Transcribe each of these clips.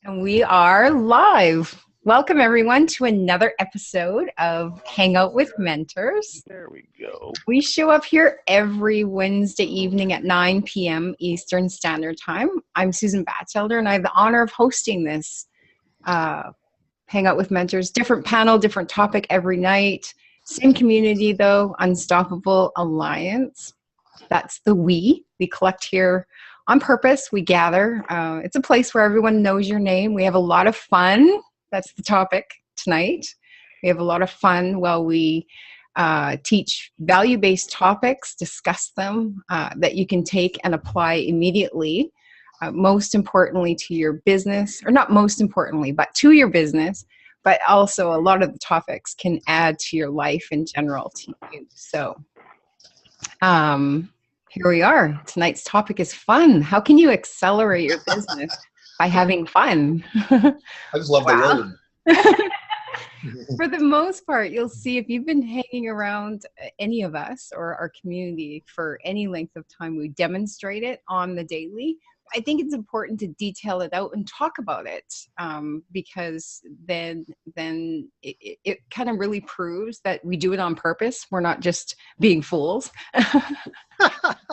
And we are live. Welcome, everyone, to another episode of Hangout with Mentors. There we go. We show up here every Wednesday evening at 9 p.m. Eastern Standard Time. I'm Susan Batchelder, and I have the honor of hosting this Hangout with Mentors. Different panel, different topic every night. Same community, though, Unstoppable Alliance. That's the we. We collect here on purpose. We gather. It's a place where everyone knows your name. We have a lot of fun. That's the topic tonight. We have a lot of fun while we teach value-based topics, discuss them that you can take and apply immediately. Most importantly to your business, or not most importantly, but to your business, but also a lot of the topics can add to your life in general to you. So, here we are. Tonight's topic is fun. How can you accelerate your business by having fun? I just love the word. For the most part, you'll see if you've been hanging around any of us or our community for any length of time, we demonstrate it on the daily. I think it's important to detail it out and talk about it because then it kind of really proves that we do it on purpose. We're not just being fools.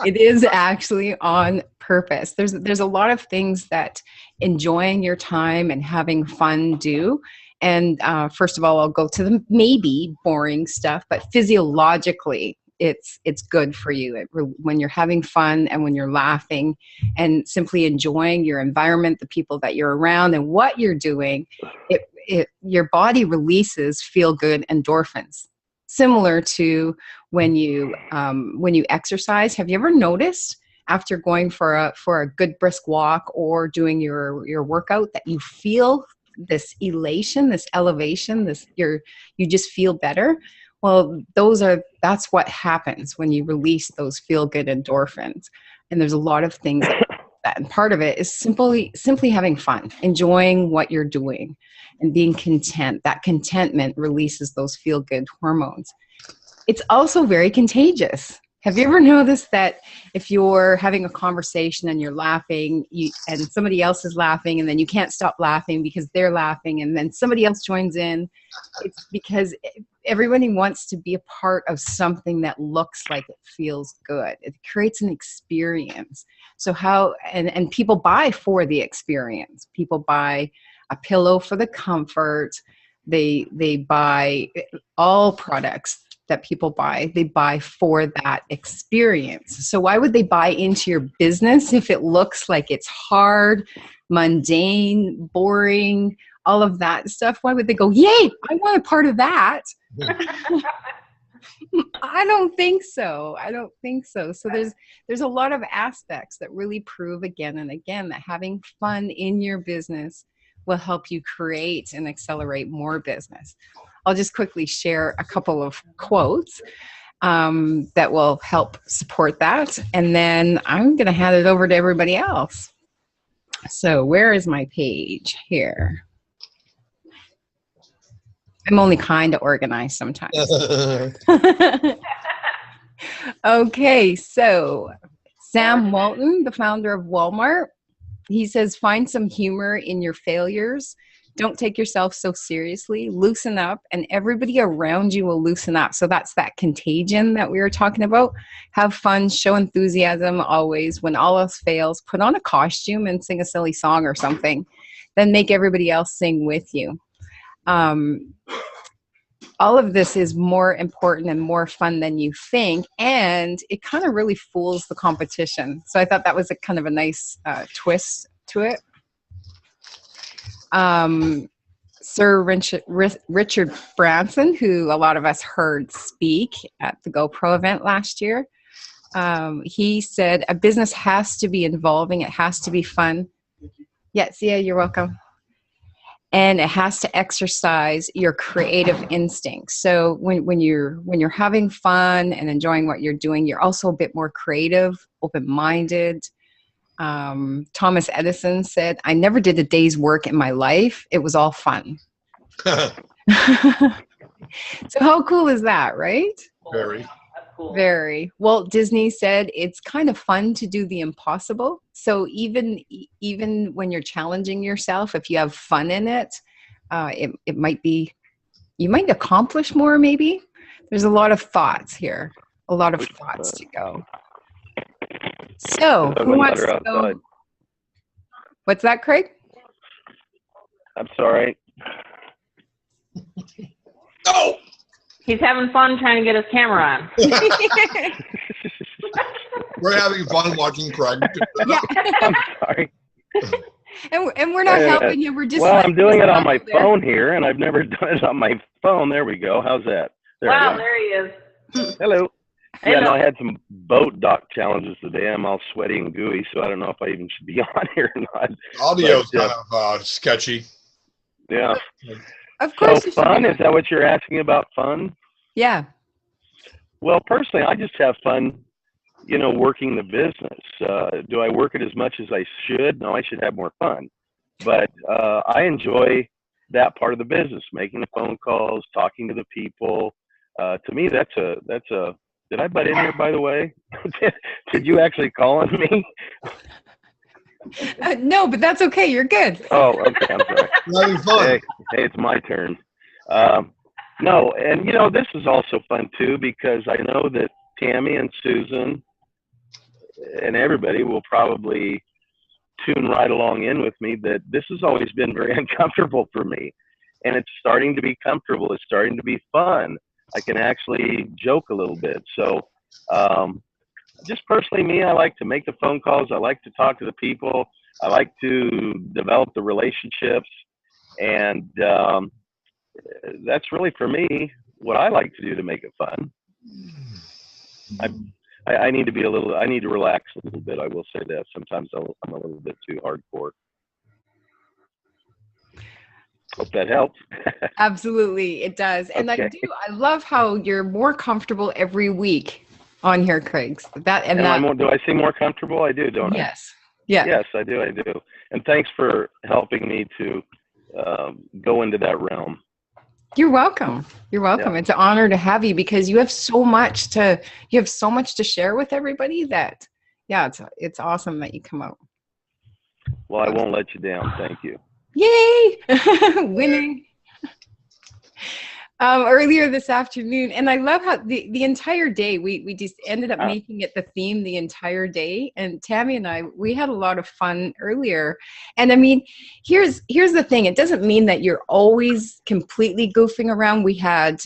It is actually on purpose. There's a lot of things that enjoying your time and having fun do. And first of all, I'll go to the maybe boring stuff, but physiologically, it's good for you when you're having fun and when you're laughing and simply enjoying your environment, the people that you're around, and what you're doing. Your body releases feel-good endorphins, similar to when you exercise. Have you ever noticed after going for a good brisk walk or doing your workout that you feel this elation, this elevation, you just feel better? Well, that's what happens when you release those feel-good endorphins. And there's a lot of things that, and part of it is simply having fun, enjoying what you're doing, and being content. That contentment releases those feel-good hormones. It's also very contagious. Have you ever noticed that if you're having a conversation and you're laughing and somebody else is laughing and then you can't stop laughing because they're laughing and then somebody else joins in? It's because everybody wants to be a part of something that looks like it feels good. It creates an experience. So and people buy for the experience. People buy a pillow for the comfort. They buy all products that people buy, they buy for that experience. So why would they buy into your business if it looks like it's hard, mundane, boring, all of that stuff? Why would they go, yay, I want a part of that? I don't think so. So there's a lot of aspects that really prove again and again that having fun in your business will help you create and accelerate more business. I'll just quickly share a couple of quotes that will help support that. And then I'm going to hand it over to everybody else. So where is my page here? I'm only kind of organized sometimes. Okay, so Sam Walton, the founder of Walmart, he says, find some humor in your failures. Don't take yourself so seriously. Loosen up, and everybody around you will loosen up. So that's that contagion that we were talking about. Have fun, show enthusiasm always. When all else fails, put on a costume and sing a silly song or something. Then make everybody else sing with you. All of this is more important and more fun than you think, and it kind of really fools the competition. So I thought that was a kind of a nice twist to it. Sir Richard Branson, who a lot of us heard speak at the GoPro event last year, he said, a business has to be involving, it has to be fun. Yes, yeah, you're welcome. And it has to exercise your creative instincts. So when you're having fun and enjoying what you're doing, you're also a bit more creative, open-minded. Thomas Edison said, I never did a day's work in my life. It was all fun. So how cool is that, right? Very. cool. Very. Well, Disney said it's kind of fun to do the impossible. So even when you're challenging yourself, if you have fun in it, it might be, you might accomplish more maybe. There's a lot of thoughts here, a lot of thoughts to go. So who wants to go? What's that, Craig? I'm sorry. Oh! He's having fun trying to get his camera on. We're having fun watching Craig. Yeah. I'm sorry. And we're not helping you. We're just. Well, I'm doing it on my phone here, and I've never done it on my phone. There we go. How's that? Wow, there he is. Hello. Hello. Yeah, no, I had some boat dock challenges today. I'm all sweaty and gooey, so I don't know if I even should be on here or not. Audio's kind of sketchy. Yeah. Of course. So fun? Is that what you're asking about, fun? Yeah. Well, personally, I just have fun, working the business. Do I work it as much as I should? No, I should have more fun. But I enjoy that part of the business, making the phone calls, talking to the people. To me, that's a. Did I butt in here, by the way? Did you actually call on me? No, but that's okay. You're good. Oh, okay. I'm sorry. Having fun. Hey, it's my turn. No, and this is also fun too, because I know that Tammy and Susan and everybody will probably tune right along in with me that this has always been very uncomfortable for me, and it's starting to be comfortable. It's starting to be fun. I can actually joke a little bit. So just personally, me, I like to make the phone calls. I like to talk to the people. I like to develop the relationships, and that's really, for me, what I like to do to make it fun. I need to be I need to relax a little bit. I will say that sometimes I'm a little bit too hardcore. Hope that helps. Absolutely, it does. And Okay. I love how you're more comfortable every week on here, Craig. Do I seem more comfortable? I do, don't I? Yes. Yeah. Yes, I do. And thanks for helping me to go into that realm. You're welcome. You're welcome. Yeah. It's an honor to have you, because you have so much to share with everybody that, it's awesome that you come out. Well, I won't let you down. Thank you. Yay! Winning. Earlier this afternoon, and I love how the entire day we just ended up making it the theme the entire day. And Tammy and we had a lot of fun earlier. And I mean, here's the thing: it doesn't mean that you're always completely goofing around. We had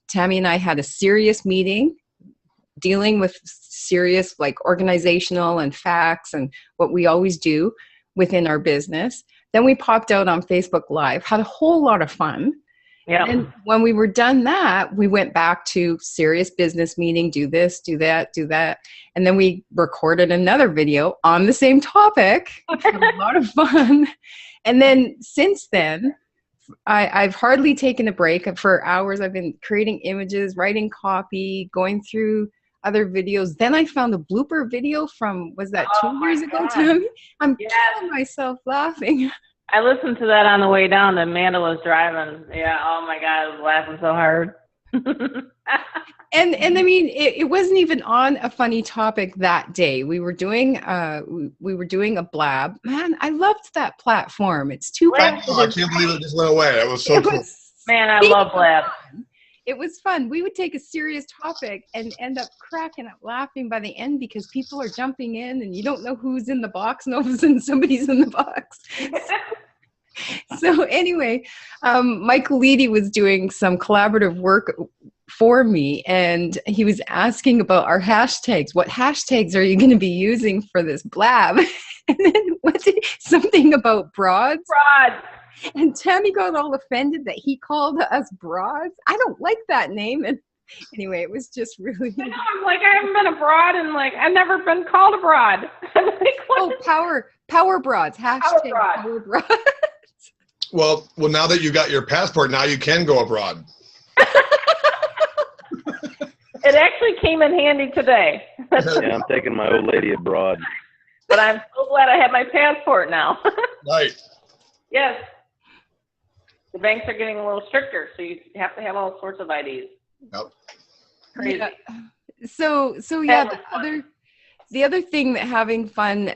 Tammy and I had a serious meeting dealing with serious, like, organizational and facts and what we always do within our business. Then we popped out on Facebook Live, had a whole lot of fun. Yeah. And when we were done that, we went back to serious business meeting, do this, do that, do that. And then we recorded another video on the same topic. Had a lot of fun. And then since then, I've hardly taken a break. For hours, I've been creating images, writing copy, going through other videos. Then I found a blooper video from, was that 2 years ago, Tammy? I'm killing myself laughing. I listened to that on the way down. Amanda was driving. Yeah. Oh my God, I was laughing so hard. And I mean, it wasn't even on a funny topic that day. We were doing a blab. Man, I loved that platform. It's too bad. I can't believe it just went away. That was so cool. Man, I love blab. It was fun. We would take a serious topic and end up cracking up laughing by the end, because people are jumping in and you don't know who's in the box. And all of a sudden somebody's in the box. So anyway, Michael Leedy was doing some collaborative work for me, and he was asking about our hashtags. What hashtags are you going to be using for this blab? And then something about broads? Broad. And Tammy got all offended that he called us broads. I don't like that name. And anyway, it was just really. I know, I'm like, I haven't been abroad, and like, I've never been called abroad. I'm like, what? Oh, power broads. Hashtag power broads. Well, now that you got your passport, now you can go abroad. It actually came in handy today. Yeah, I'm taking my old lady abroad. But I'm so glad I have my passport now. Right. Yes. The banks are getting a little stricter, so you have to have all sorts of IDs. Yep. Crazy. Yeah. So yeah, the other thing that having fun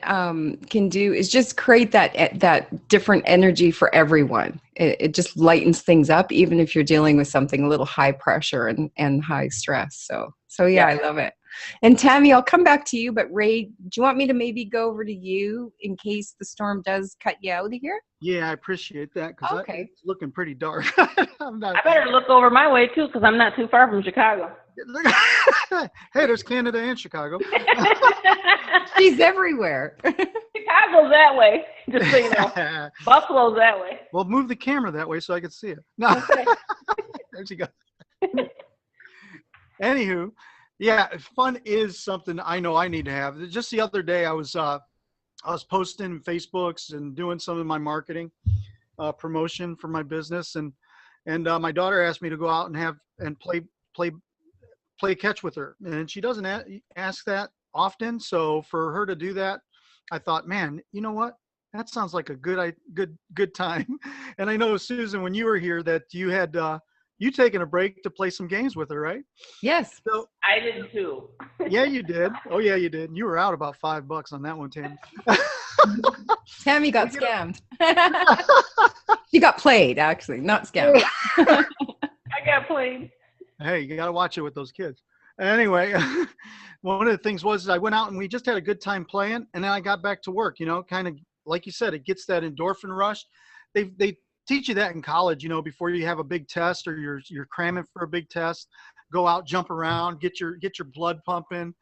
can do is just create that different energy for everyone. It just lightens things up, even if you're dealing with something a little high pressure and high stress. So yeah, I love it. And Tammy, I'll come back to you, but Ray, do you want me to maybe go over to you in case the storm does cut you out of here? Yeah, I appreciate that because it's looking pretty dark. I better look over my way too because I'm not too far from Chicago. Hey, there's Canada and Chicago. She's everywhere. Chicago's that way, just so you know. Buffalo's that way. Well, move the camera that way so I can see it. No. Okay. There she goes. Anywho, yeah, fun is something I know I need to have. Just the other day, I was posting Facebooks and doing some of my marketing promotion for my business, and my daughter asked me to go out and play catch with her, and she doesn't ask that often. So for her to do that, I thought, man, you know what? That sounds like a good time. And I know, Susan, when you were here, that you had you taken a break to play some games with her, right? Yes. So I did too. Yeah, you did. Oh yeah, you did. You were out about $5 on that one, Tammy. Tammy got scammed. She got played, actually, not scammed. I got played. Hey, you got to watch it with those kids. Anyway, one of the things was I went out and we just had a good time playing, and then I got back to work, kind of like you said, it gets that endorphin rush. They teach you that in college, before you have a big test or you're cramming for a big test, go out, jump around, get your blood pumping,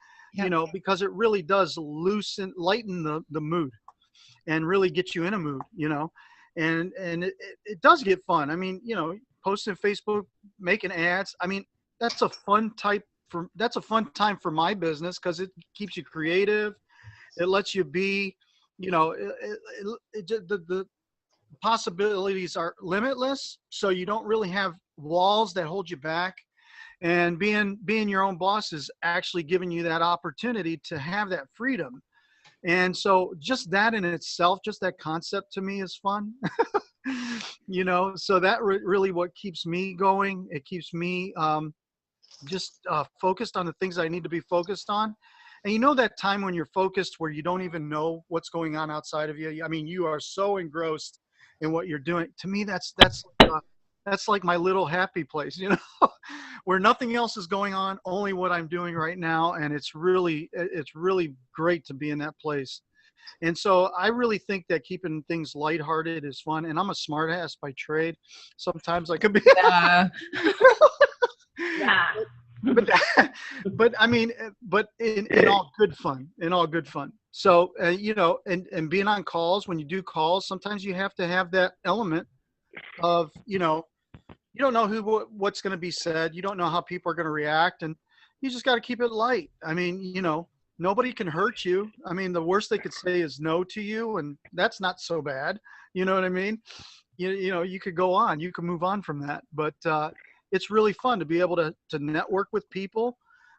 because it really does lighten the mood and really get you in a mood, and it does get fun. I mean, posting Facebook, making ads. I mean, that's a fun time for my business because it keeps you creative. It lets you be, the possibilities are limitless. So you don't really have walls that hold you back. And being your own boss is actually giving you that opportunity to have that freedom. And so just that in itself, just that concept to me is fun. So that really what keeps me going. It keeps me just focused on the things I need to be focused on. And that time when you're focused where you don't even know what's going on outside of you. I mean, you are so engrossed in what you're doing. To me, that's like my little happy place, where nothing else is going on, only what I'm doing right now. And it's really great to be in that place. And so I really think that keeping things lighthearted is fun. And I'm a smart ass by trade. Sometimes I could be. Yeah. But I mean, but in all good fun, So, and being on calls, when you do calls, sometimes you have to have that element of, you don't know what's going to be said. You don't know how people are going to react, and you just got to keep it light. I mean, nobody can hurt you. I mean, the worst they could say is no to you, and that's not so bad. You know what I mean? You could go on, you can move on from that, but it's really fun to be able to network with people,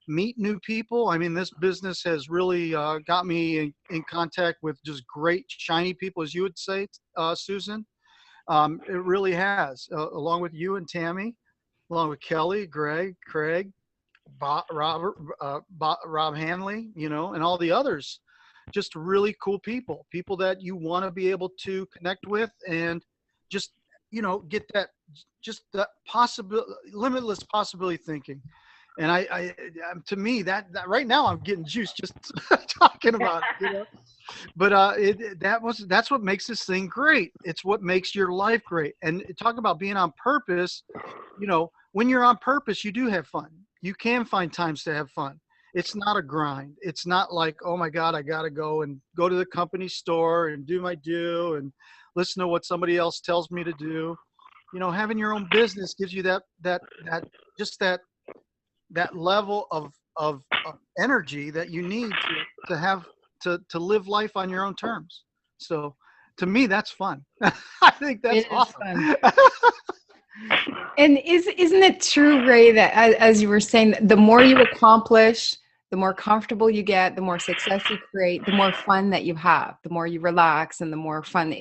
meet new people. I mean, this business has really got me in contact with just great, shiny people, as you would say, Susan. It really has, along with you and Tammy, along with Kelly, Greg, Craig, Rob Hanley, and all the others. Just really cool people that you want to be able to connect with and just, get that, just that limitless possibility thinking. And I to me, that right now I'm getting juice just talking about it, But that's what makes this thing great. It's what makes your life great. And talk about being on purpose. When you're on purpose, you do have fun. You can find times to have fun. It's not a grind. It's not like, oh my God, I got to go to the company store and do my due and listen to what somebody else tells me to do. Having your own business gives you that level of energy that you need to have to live life on your own terms. So to me, that's fun. I think that's awesome. And isn't it true, Ray, that as you were saying, the more you accomplish, the more comfortable you get, the more success you create, the more fun that you have, the more you relax, and the more fun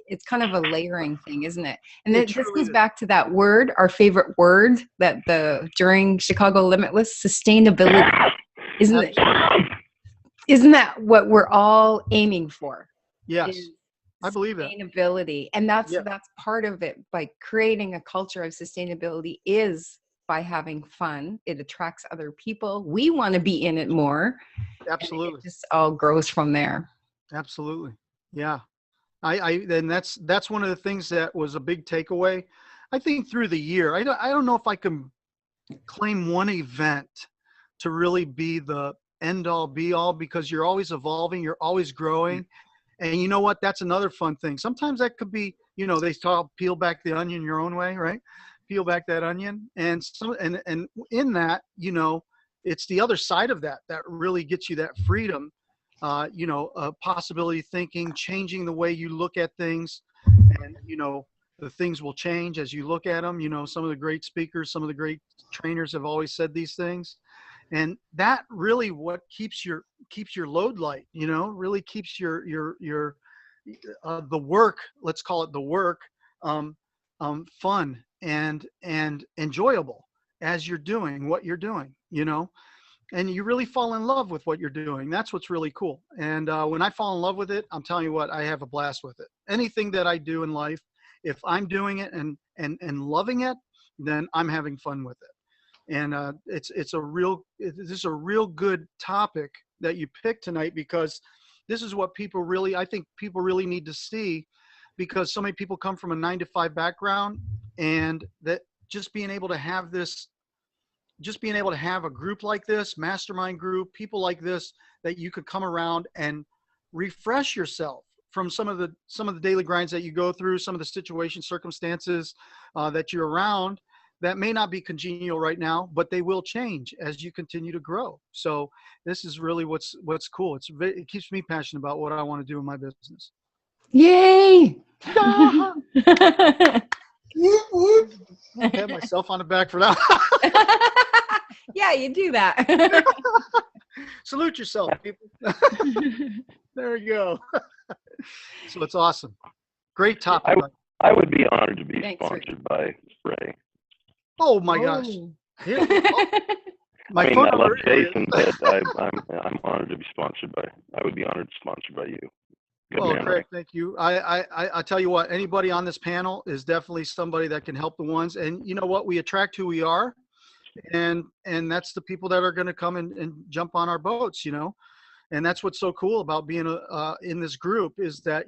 it's kind of a layering thing, isn't it? And It this truly goes is. back to that word, our favorite word that during Chicago Limitless, sustainability. Isn't that what we're all aiming for? Yes, Is I believe that. sustainability. And that's Yeah, part of it. By creating a culture of sustainability is by having fun. It attracts other people. We want to be in it more. absolutely. It just all grows from there. Absolutely. Yeah. And that's one of the things that was a big takeaway. I think through the year, I don't know if I can claim one event to really be the end all be all, because you're always evolving, you're always growing. And you know what? That's another fun thing. Sometimes that could be, they talk peel back the onion your own way, right? Peel back that onion. And and in that, it's the other side of that really gets you that freedom, possibility thinking, changing the way you look at things. And, the things will change as you look at them. Some of the great speakers, some of the great trainers have always said these things. And that really what keeps your load light, really keeps your the work, let's call it the work, fun and enjoyable as you're doing what you're doing, and you really fall in love with what you're doing. That's what's really cool. And when I fall in love with it, I'm telling you what, I have a blast with it. Anything that I do in life, if I'm doing it and loving it, then I'm having fun with it. And this is a real good topic that you picked tonight, because this is what I think people really need to see, because so many people come from a 9-to-5 background, and that just being able to have a group like this, mastermind group, people like this, that you could come around and refresh yourself from some of the daily grinds that you go through, some of the situations, circumstances that you're around that may not be congenial right now, but they will change as you continue to grow. So this is really what's cool. It keeps me passionate about what I want to do in my business. Yay! I pat myself on the back for that. Yeah, you do that. Salute yourself, people. There you go. So it's awesome. Great topic. I would be honored to be Thanks, sponsored by Ray. Oh my gosh. Yeah. My I mean, phone I love number Jason, is- but I'm honored to be sponsored by. I would be honored to sponsor by you. Good Oh, man, Craig, Ray. thank you. I tell you what, anybody on this panel is definitely somebody that can help the ones. And you know what? We attract who we are, and that's the people that are going to come and jump on our boats. And that's what's so cool about being in this group, is that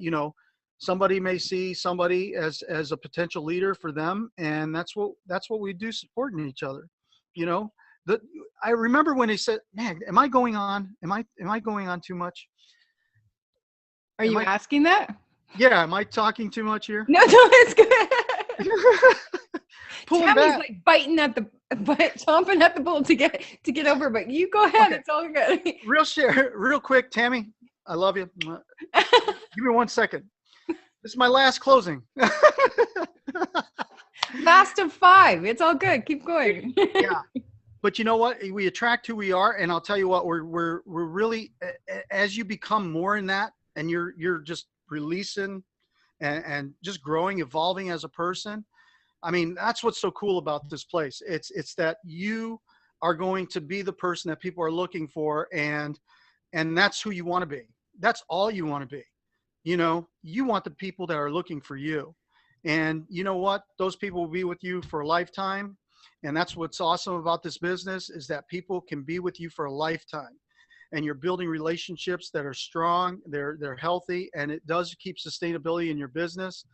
somebody may see somebody as a potential leader for them, and that's what we do, supporting each other. I remember when they said, "Man, am I going on? Am I going on too much? Are you asking that? Yeah, am I talking too much here?" No, it's good. Pulling Tammy's back. like chomping at the bull to get over, but you go ahead. Okay. It's all good. Real quick, Tammy, I love you. Give me 1 second. This is my last closing. Last of 5. It's all good. Keep going. Yeah. But you know what? We attract who we are, and I'll tell you what, we're really, as you become more in that, and you're just releasing and just growing, evolving as a person. I mean, that's what's so cool about this place. It's that you are going to be the person that people are looking for, and that's who you want to be. That's all you want to be. You want the people that are looking for you. And you know what? Those people will be with you for a lifetime. And that's what's awesome about this business, is that people can be with you for a lifetime. And you're building relationships that are strong, they're healthy, and it does keep sustainability in your business.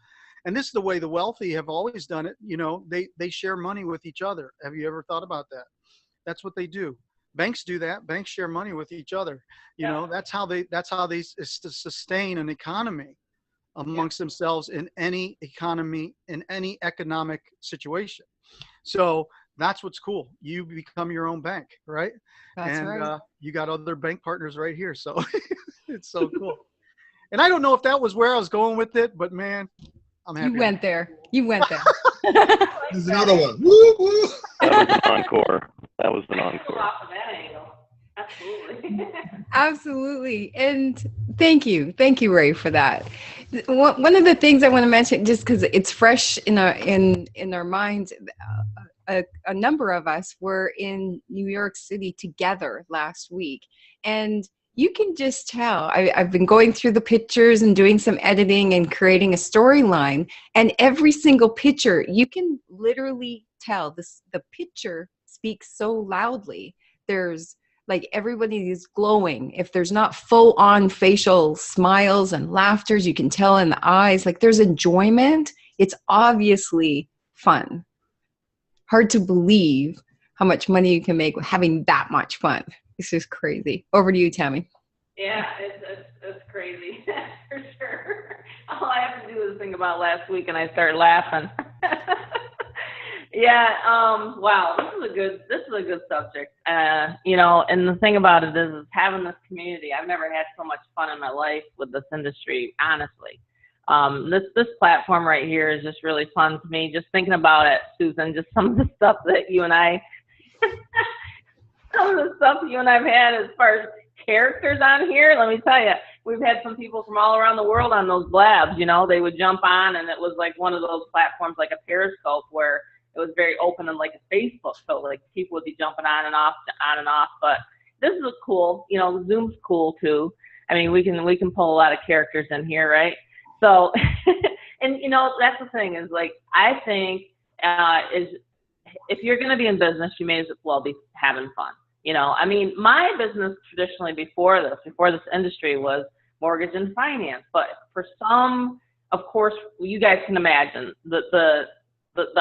And this is the way the wealthy have always done it. They share money with each other. Have you ever thought about that? That's what they do. Banks do that. Banks share money with each other. That's how they sustain an economy amongst themselves in any economy, in any economic situation. So that's what's cool. You become your own bank, right? That's right. You got other bank partners right here. So it's so cool. And I don't know if that was where I was going with it, but man, I'm happy. You went there. There's another one. Woo, woo. That was an encore. Off of that angle. Absolutely. Absolutely. And thank you. Thank you, Ray, for that. One of the things I want to mention, just because it's fresh in our minds, a number of us were in New York City together last week. And you can just tell, I've been going through the pictures and doing some editing and creating a storyline. And every single picture, you can literally tell the picture speaks so loudly. There's like everybody is glowing. If there's not full on facial smiles and laughters, you can tell in the eyes, like there's enjoyment. It's obviously fun. Hard to believe how much money you can make having that much fun. It's just crazy. Over to you, Tammy. Yeah, it's crazy for sure. All I have to do is think about last week and I start laughing. Yeah, wow, this is a good subject. You know, and the thing about it is having this community. I've never had so much fun in my life with this industry, honestly. This platform right here is just really fun to me. Just thinking about it, Susan, just some of the stuff that you and I, some of the stuff you and I've had as far as characters on here, let me tell you, we've had some people from all around the world on those blabs. You know, they would jump on, and it was like one of those platforms like a Periscope where it was very open and like a Facebook, so like people would be jumping on and off. But this is cool. You know, Zoom's cool too. I mean, we can pull a lot of characters in here, right? So, and you know, that's the thing is like I think is if you're going to be in business, you may as well be having fun. You know, I mean, my business traditionally before this industry was mortgage and finance, but for some, of course, you guys can imagine the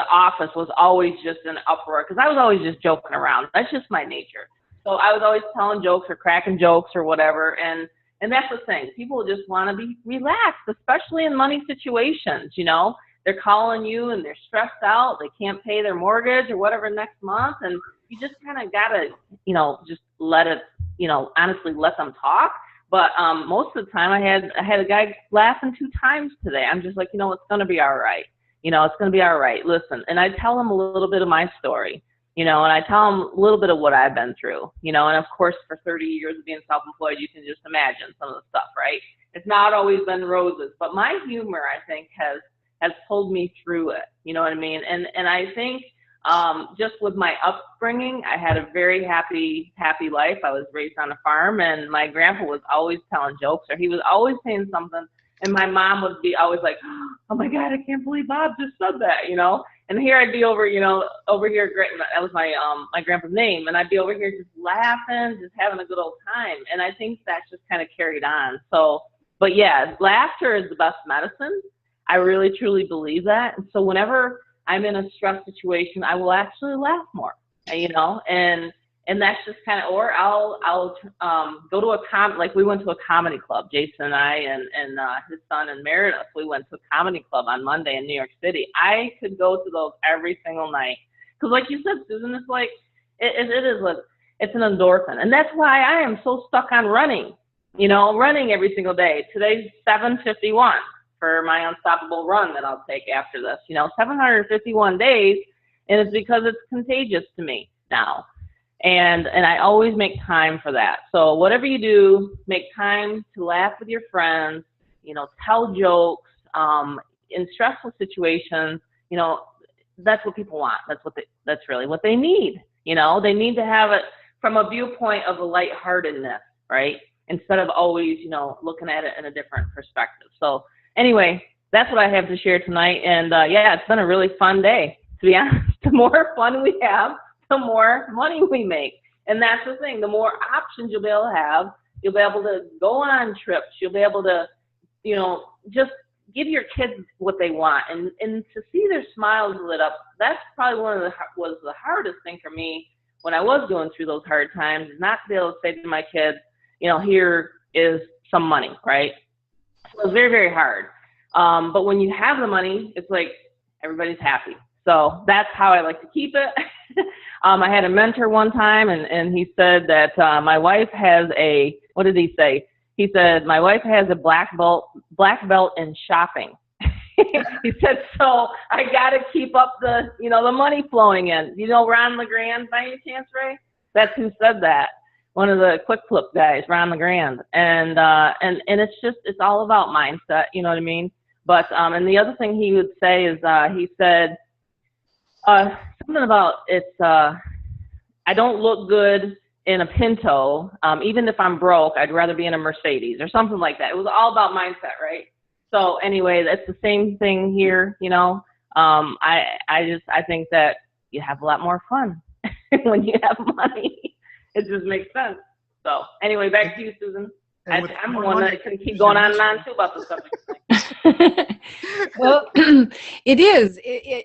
office was always just an uproar because I was always just joking around. That's just my nature. So I was always telling jokes or cracking jokes or whatever. And that's the thing. People just want to be relaxed, especially in money situations. You know, they're calling you and they're stressed out. They can't pay their mortgage or whatever next month. And you just kind of got to, you know, just let it, you know, honestly let them talk. But most of the time I had a guy laughing 2 times today. I'm just like, you know, it's going to be all right. You know, it's going to be all right. Listen, and I tell them a little bit of my story, you know, and I tell them a little bit of what I've been through, you know, and of course, for 30 years of being self-employed, you can just imagine some of the stuff, right? It's not always been roses, but my humor, I think, has pulled me through it. You know what I mean? And I think just with my upbringing, I had a very happy life. I was raised on a farm, and my grandpa was always telling jokes, or he was always saying something. And my mom would be always like, oh my God, I can't believe Bob just said that, you know? And here I'd be over here, that was my grandpa's name. And I'd be over here just laughing, just having a good old time. And I think that's just kind of carried on. So, but yeah, laughter is the best medicine. I really, truly believe that. And so whenever I'm in a stress situation, I will actually laugh more, you know, and that's just kind of, or I'll go to like we went to a comedy club, Jason and I and his son and Meredith, we went to a comedy club on Monday in New York City. I could go to those every single night. Because like you said, Susan, it's like, it's an endorphin. And that's why I am so stuck on running, you know, running every single day. Today's 7:51 for my unstoppable run that I'll take after this, you know, 751 days. And it's because it's contagious to me now. And I always make time for that. So whatever you do, make time to laugh with your friends, you know, tell jokes, in stressful situations, you know, that's what people want. That's really what they need. You know, they need to have it from a viewpoint of a lightheartedness, right? Instead of always, you know, looking at it in a different perspective. So anyway, that's what I have to share tonight. And yeah, it's been a really fun day, to be honest. The more fun we have, the more money we make. And that's the thing. The more options you'll be able to have, you'll be able to go on trips. You'll be able to, you know, just give your kids what they want. And to see their smiles lit up, that's probably was the hardest thing for me when I was going through those hard times, is not to be able to say to my kids, you know, here is some money, right? So it was very, very hard. But when you have the money, it's like everybody's happy. So that's how I like to keep it. I had a mentor one time, and he said that my wife has what did he say? He said, my wife has a black belt in shopping. He said, so I got to keep up the money flowing in. You know, Ron LeGrand by any chance, Ray? That's who said that. one of the quick flip guys, Ron LeGrand, and it's all about mindset, you know what I mean? But and the other thing he would say is he said something about I don't look good in a Pinto, even if I'm broke, I'd rather be in a Mercedes or something like that. It was all about mindset, right? So anyway, that's the same thing here, you know. I think that you have a lot more fun when you have money. It just makes sense. So anyway, back to you, Susan. I'm the one that can keep going on and on too about the subject. Well, it is.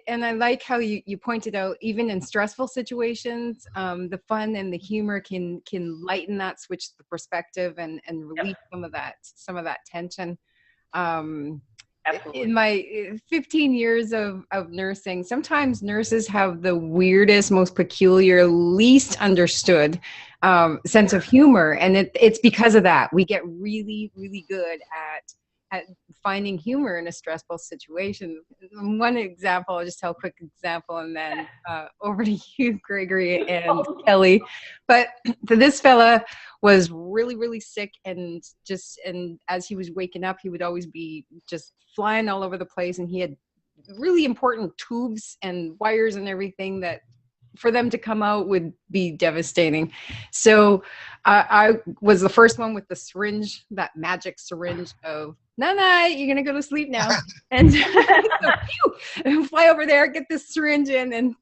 And I like how you pointed out, even in stressful situations, the fun and the humor can lighten that, switch the perspective, and relieve some of that tension. Absolutely. In my 15 years of nursing, sometimes nurses have the weirdest, most peculiar, least understood sense of humor. And it's because of that. We get really, really good at finding humor in a stressful situation. One example, I'll just tell a quick example, and then over to you, Gregory and Kelly. But this fella was really, really sick, and as he was waking up, he would always be just flying all over the place, and he had really important tubes and wires and everything that for them to come out would be devastating. So I was the first one with the syringe, that magic syringe of, night, you're going to go to sleep now. And so, fly over there, get this syringe in, and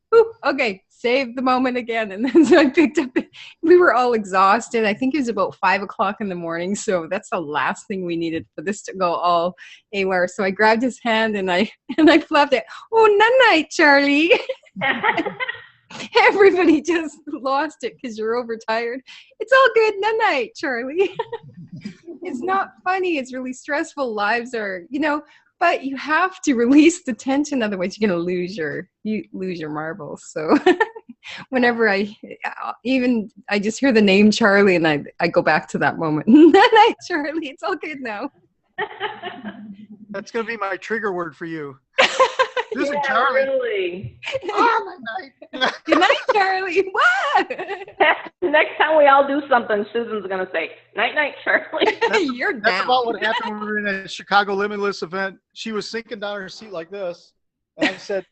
okay, save the moment again. And then so I picked up, we were all exhausted. I think it was about 5 o'clock in the morning. So that's the last thing we needed for this to go all anywhere. So I grabbed his hand and I flapped it. Oh, night, Charlie. Everybody just lost it because you're overtired. It's all good. Night, Charlie. It's not funny. It's really stressful. Lives are, but you have to release the tension. Otherwise, you're going to lose your marbles. So whenever I just hear the name Charlie and I go back to that moment. Night, Charlie. It's all good now. That's going to be my trigger word for you. This is Charlie. Really. Oh, my night. Good night, Charlie. What? Next time we all do something, Susan's going to say, night, Charlie. That's about what happened when we were in a Chicago Limitless event. She was sinking down her seat like this. And I said,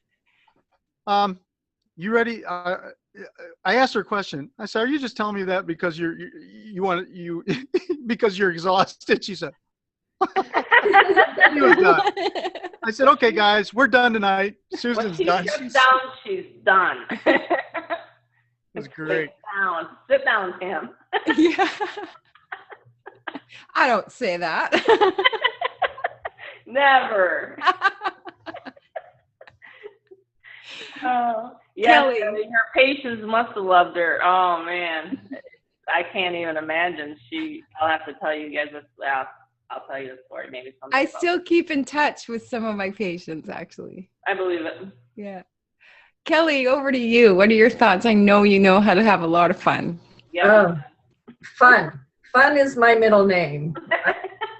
you ready? I asked her a question. I said, are you just telling me that because because you're exhausted? She said, he was done. I said, okay, guys, we're done tonight. Susan's done. She's done. It was great. Sit down, Tam. Yeah. I don't say that. Never. Kelly, her patients must have loved her. Oh, man. I can't even imagine. I'll have to tell you guys this. I'll tell you the story maybe someday. I still keep in touch with some of my patients, actually. I believe it. Yeah. Kelly, over to you. What are your thoughts? I know you know how to have a lot of fun. Yeah. Fun. Fun is my middle name.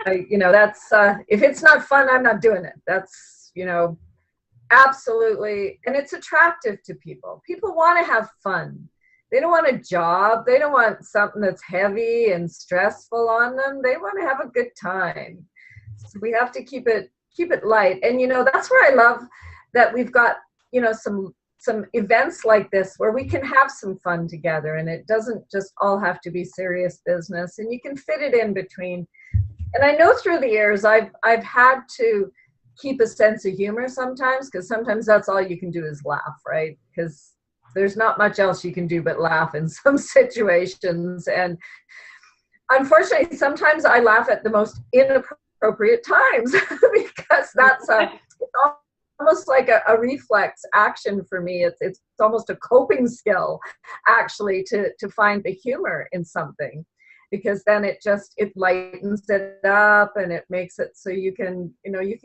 That's, if it's not fun, I'm not doing it. That's, absolutely. And it's attractive to people. People want to have fun. They don't want a job. They don't want something that's heavy and stressful on them. They want to have a good time. So we have to keep it light. And, that's where I love that we've got, some events like this where we can have some fun together, and it doesn't just all have to be serious business, and you can fit it in between. And I know through the years, I've had to keep a sense of humor sometimes, because sometimes that's all you can do is laugh, right? Because there's not much else you can do but laugh in some situations. And unfortunately, sometimes I laugh at the most inappropriate times because that's almost like a reflex action for me. It's almost a coping skill, actually, to find the humor in something, because then it lightens it up and it makes it so you can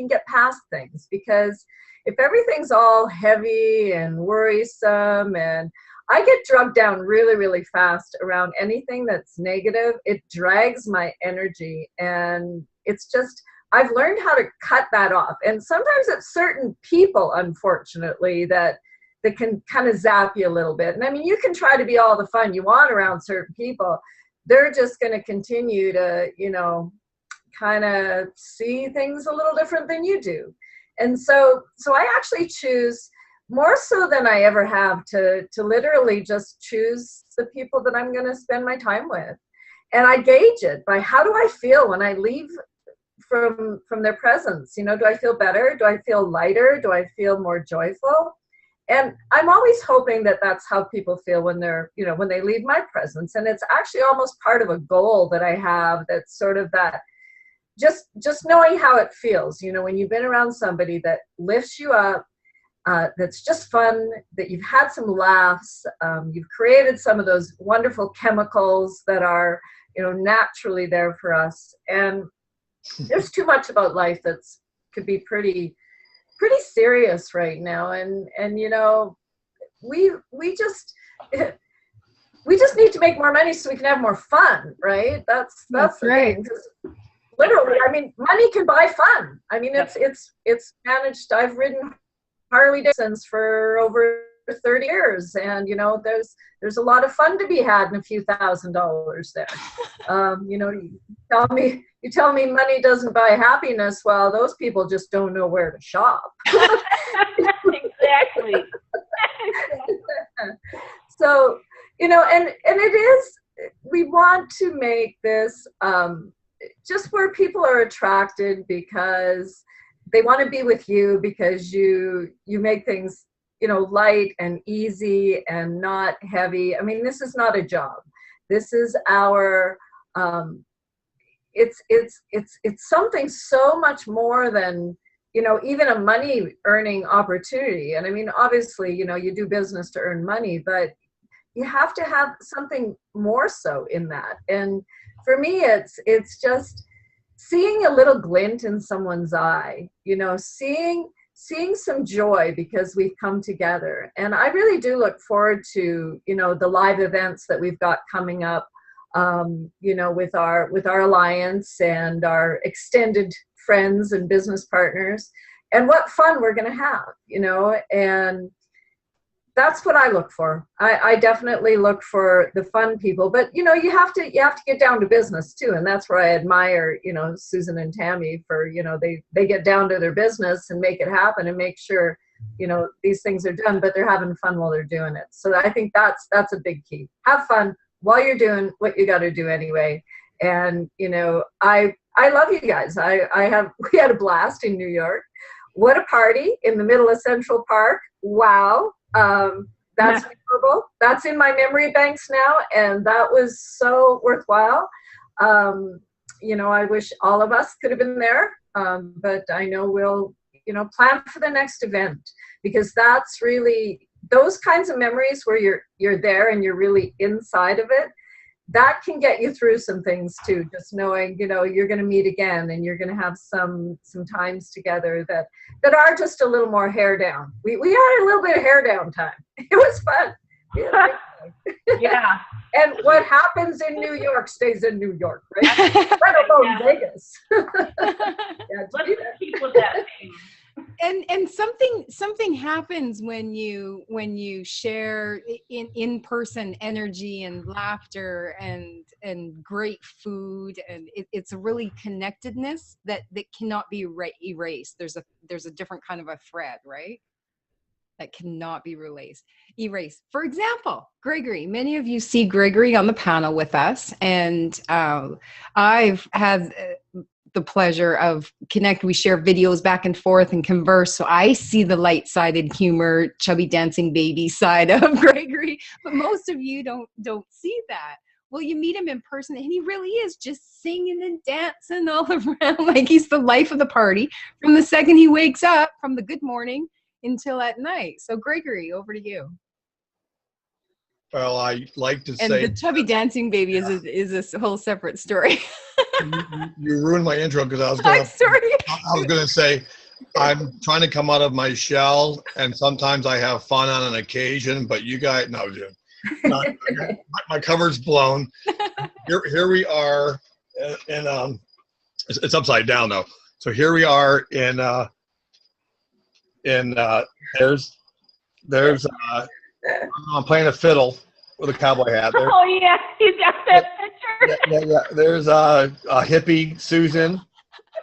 get past things. Because if everything's all heavy and worrisome, and I get drugged down really, really fast around anything that's negative, it drags my energy. And it's just, I've learned how to cut that off. And sometimes it's certain people, unfortunately, that can kind of zap you a little bit. And I mean, you can try to be all the fun you want around certain people, they're just going to continue to, kind of see things a little different than you do. And so I actually choose more so than I ever have to literally just choose the people that I'm going to spend my time with. And I gauge it by how do I feel when I leave from their presence? Do I feel better? Do I feel lighter? Do I feel more joyful? And I'm always hoping that that's how people feel when they're, when they leave my presence. And it's actually almost part of a goal that I have, that's sort of that, just knowing how it feels, when you've been around somebody that lifts you up, that's just fun, that you've had some laughs, you've created some of those wonderful chemicals that are, naturally there for us. And there's too much about life that's could be pretty serious right now. And we just need to make more money so we can have more fun, right? That's the right. thing. Literally, I mean, money can buy fun. I mean, it's managed. I've ridden Harley Davidsons for over 30 years, and there's a lot of fun to be had in a few $1,000s there. You tell me money doesn't buy happiness. Well, those people just don't know where to shop. Exactly. So, and it is, we want to make this just where people are attracted because they want to be with you, because you make things, light and easy and not heavy. I mean, this is not a job. This is our, it's something so much more than, even a money earning opportunity. And I mean, obviously, you do business to earn money, but you have to have something more so in that. And for me, it's just seeing a little glint in someone's eye, seeing some joy because we've come together. And I really do look forward to, the live events that we've got coming up, with our alliance and our extended friends and business partners, and what fun we're going to have, and that's what I look for. I definitely look for the fun people, but you have to get down to business too. And that's where I admire, Susan and Tammy for, they get down to their business and make it happen and make sure, these things are done, but they're having fun while they're doing it. So I think that's a big key. Have fun while you're doing what you got to do anyway. And, I love you guys. We had a blast in New York. What a party in the middle of Central Park. Wow. That's memorable. That's in my memory banks now, and that was so worthwhile. I wish all of us could have been there, but I know we'll, plan for the next event, because that's really those kinds of memories where you're there and you're really inside of it. That can get you through some things too, just knowing, you're going to meet again and you're going to have some times together that are just a little more hair down. We had a little bit of hair down time. It was fun. Yeah. And what happens in New York stays in New York, right? What about Vegas? Let's keep with that thing. And something happens when you share in-person energy and laughter and great food, and it's a really connectedness that cannot be erased. There's a different kind of a thread, right? That cannot be erased. For example, Gregory, many of you see Gregory on the panel with us, and I've had the pleasure of connect. We share videos back and forth and converse. So I see the light-sided humor, chubby dancing baby side of Gregory, but most of you don't see that. Well, you meet him in person and he really is just singing and dancing all around like he's the life of the party from the second he wakes up, from the good morning until at night. So Gregory, over to you. Well, I like to And say the chubby dancing baby is a whole separate story. you ruined my intro because I'm sorry. I was gonna say I'm trying to come out of my shell, and sometimes I have fun on an occasion. But you guys, my cover's blown. Here we are, and it's upside down though. So here we are in there's I'm playing a fiddle. with a cowboy hat. There, Oh yeah, he's got that picture. yeah. There's a hippie Susan.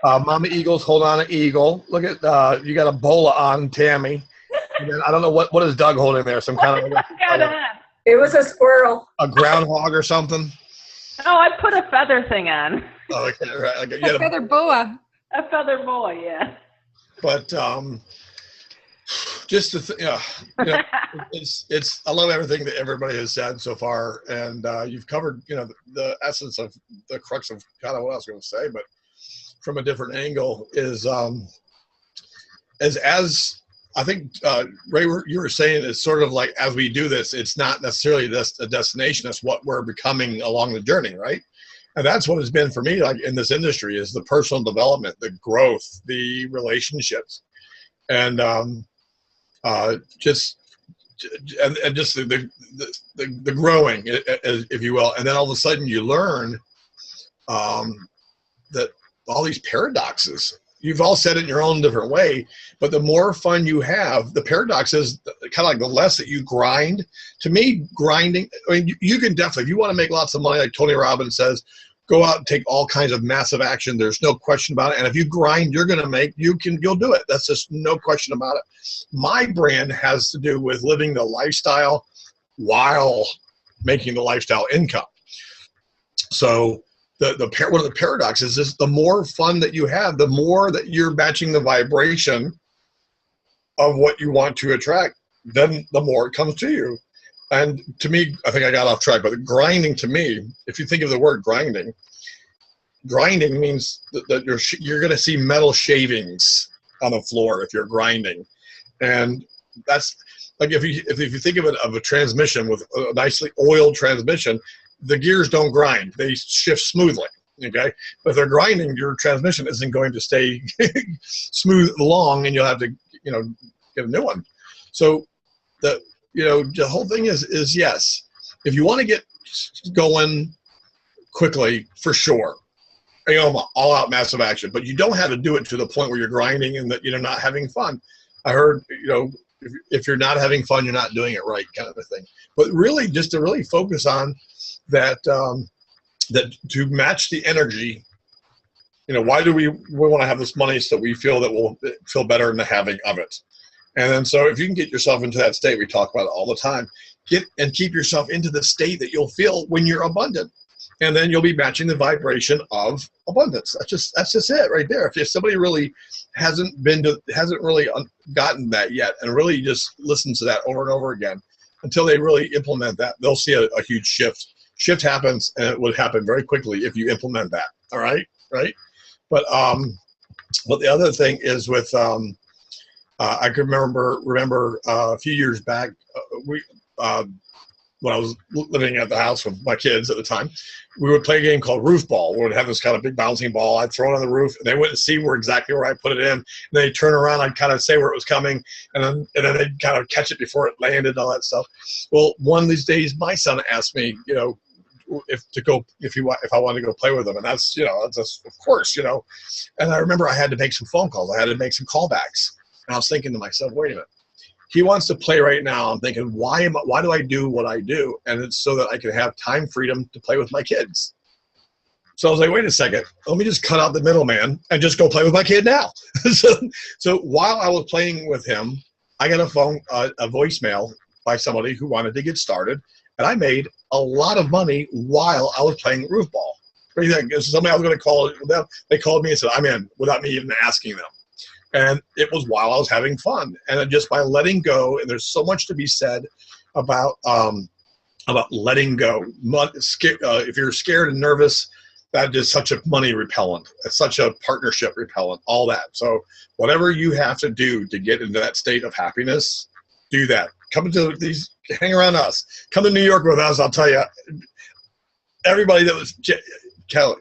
Mama Eagle's holding on an eagle. Look at you got a bola on Tammy. And then I don't know what is Doug holding there. Some kind of It was a squirrel. a groundhog or something. Oh, I put a feather thing on. Oh, okay, right. Like, you A had a- feather boa. A feather boa, yeah. but just to it's I love everything that everybody has said so far, and you've covered the essence of the crux of kind of what I was going to say, but from a different angle is as I think Ray, you were saying, it's sort of like as we do this, it's not necessarily just a destination; it's what we're becoming along the journey, right? And that's what it's been for me, like in this industry, is the personal development, the growth, the relationships, and just the growing, if you will. And then all of a sudden you learn that all these paradoxes. You've all said it in your own different way, but the more fun you have, the paradox is kind of like the less that you grind. To me, grinding, I mean, you can definitely, if you want to make lots of money, like Tony Robbins says, go out and take all kinds of massive action. There's no question about it. And if you grind, you'll do it. That's just no question about it. My brand has to do with living the lifestyle while making the lifestyle income. So one of the paradoxes is the more fun that you have, the more that you're matching the vibration of what you want to attract, then the more it comes to you. And to me, I think I got off track, but grinding to me, if you think of the word grinding means that you're going to see metal shavings on the floor if you're grinding. And that's like, if you think of it of a transmission with a nicely oiled transmission, the gears don't grind, they shift smoothly. Okay, but if they're grinding, your transmission isn't going to stay smooth long, and you'll have to get a new one. So the whole thing is yes, if you want to get going quickly, for sure, all out massive action, but you don't have to do it to the point where you're grinding and that you're not having fun. I heard if you're not having fun, you're not doing it right, kind of a thing. But really, just to really focus on that, that to match the energy. Why do we want to have this money? So we feel that we'll feel better in the having of it. And then so if you can get yourself into that state, we talk about it all the time, keep yourself into the state that you'll feel when you're abundant. And then you'll be matching the vibration of abundance. That's just it right there. If somebody really hasn't really gotten that yet, and really just listens to that over and over again until they really implement that, they'll see a huge shift. Shift happens, and it would happen very quickly if you implement that. All right, right. But the other thing is with I can remember a few years back, when I was living at the house with my kids at the time, we would play a game called Roof Ball. We would have this kind of big bouncing ball. I'd throw it on the roof, and they wouldn't see exactly where I put it in. And they'd turn around, I'd kind of say where it was coming, and then they'd kind of catch it before it landed and all that stuff. Well, one of these days, my son asked me, if I wanted to go play with them, and that's of course, And I remember I had to make some phone calls. I had to make some callbacks, and I was thinking to myself, wait a minute. He wants to play right now. I'm thinking, why do I do what I do? And it's so that I can have time freedom to play with my kids. So I was like, wait a second, let me just cut out the middleman and just go play with my kid now. So while I was playing with him, I got a voicemail by somebody who wanted to get started, and I made a lot of money while I was playing roof ball. What do you think? Somebody I was going to call them. They called me and said, I'm in, without me even asking them. And it was while I was having fun, and just by letting go. And there's so much to be said about letting go. If you're scared and nervous, that is such a money repellent. It's such a partnership repellent. All that. So whatever you have to do to get into that state of happiness, do that. Hang around us. Come to New York with us. I'll tell you, everybody that was Kelly,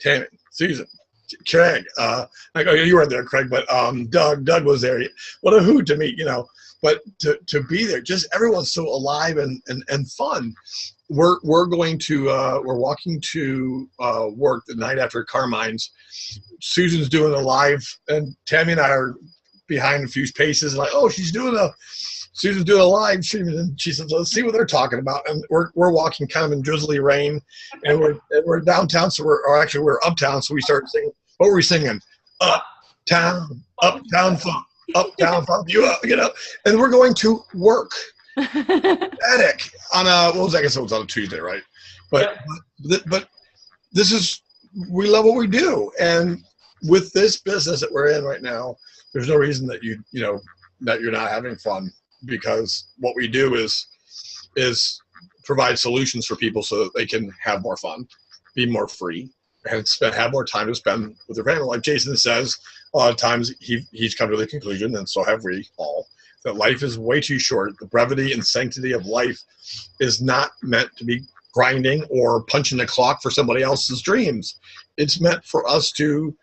Tammy, Susan, Craig, you weren't there, Craig, but Doug was there. What a hoot to meet, But to be there, just everyone's so alive and fun. We're walking to work the night after Carmine's. Susan's doing a live, and Tammy and I are behind a few paces. Like, oh, she's doing Susan's doing a live stream, and she says, let's see what they're talking about. And we're walking kind of in drizzly rain, and we're downtown, so we're uptown, so we start singing. What were we singing? Uptown funk, uptown funk, you know, and we're going to work. Attic on what was that? I guess it was on a Tuesday, right? But this is, we love what we do, and with this business that we're in right now, there's no reason that that you're not having fun, because what we do is provide solutions for people so that they can have more fun, be more free, and have more time to spend with their family. Like Jason says, a lot of times he's come to the conclusion, and so have we all, that life is way too short. The brevity and sanctity of life is not meant to be grinding or punching the clock for somebody else's dreams. It's meant for us to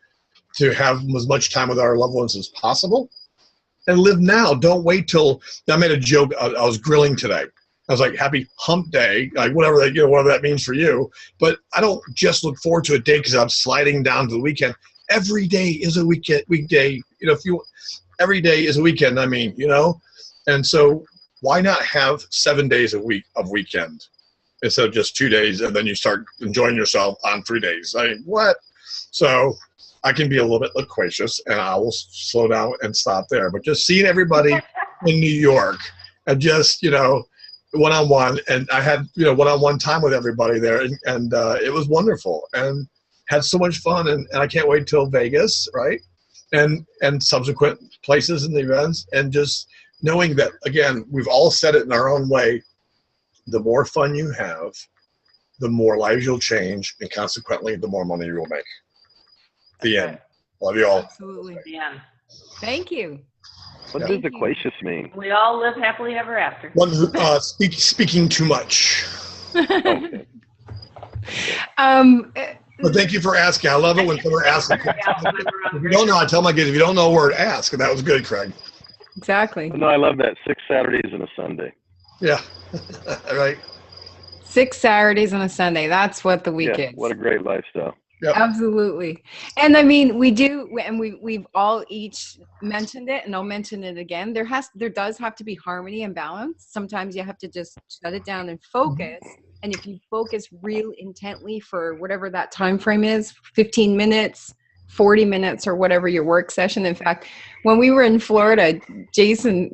have as much time with our loved ones as possible and live now. Don't wait till, I made a joke. I was grilling today. I was like, happy hump day, like whatever that means for you. But I don't just look forward to a day because I'm sliding down to the weekend. Every day is a weekday. Every day is a weekend, and so why not have 7 days a week of weekend instead of just 2 days, and then you start enjoying yourself on 3 days? I mean, what? So I can be a little bit loquacious, and I will slow down and stop there. But just seeing everybody in New York, and just, one-on-one, and I had, one-on-one time with everybody there, and it was wonderful, and had so much fun, and I can't wait till Vegas, right? And subsequent places and events, and just knowing that, again, we've all said it in our own way, the more fun you have, the more lives you'll change, and consequently, the more money you'll make. The end. Love you all. Absolutely. The end. Thank you. What does loquacious mean? We all live happily ever after. One who speaking too much. Okay. But thank you for asking. I love it when someone asks. If you don't know, I tell my kids, if you don't know a word, ask. And that was good, Craig. Exactly. No, I love that. 6 Saturdays and a Sunday. Yeah. Right. 6 Saturdays and a Sunday. That's what the week is. What a great lifestyle. Yep. Absolutely. And I mean, we do, and we've all each mentioned it, and I'll mention it again. There does have to be harmony and balance. Sometimes you have to just shut it down and focus. And if you focus real intently for whatever that time frame is, 15 minutes, 40 minutes, or whatever your work session. In fact, when we were in Florida, Jason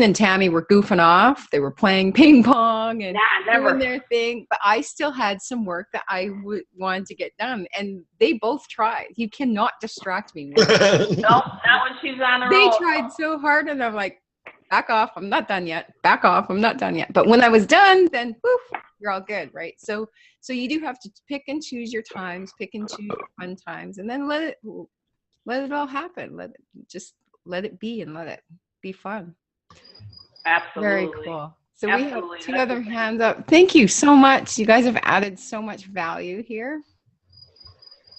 and Tammy were goofing off. They were playing ping pong and doing their thing. But I still had some work that I wanted to get done. And they both tried. You cannot distract me. No, not when she's on her They own. tried so hard, and I'm like, back off, I'm not done yet. Back off, I'm not done yet. But when I was done, then woof, you're all good, right? So you do have to pick and choose your times, pick and choose your fun times, and then let it all happen. Let it be, and let it be fun. Absolutely. Very cool. So Absolutely. we have 2 other hands up. Thank you so much. You guys have added so much value here.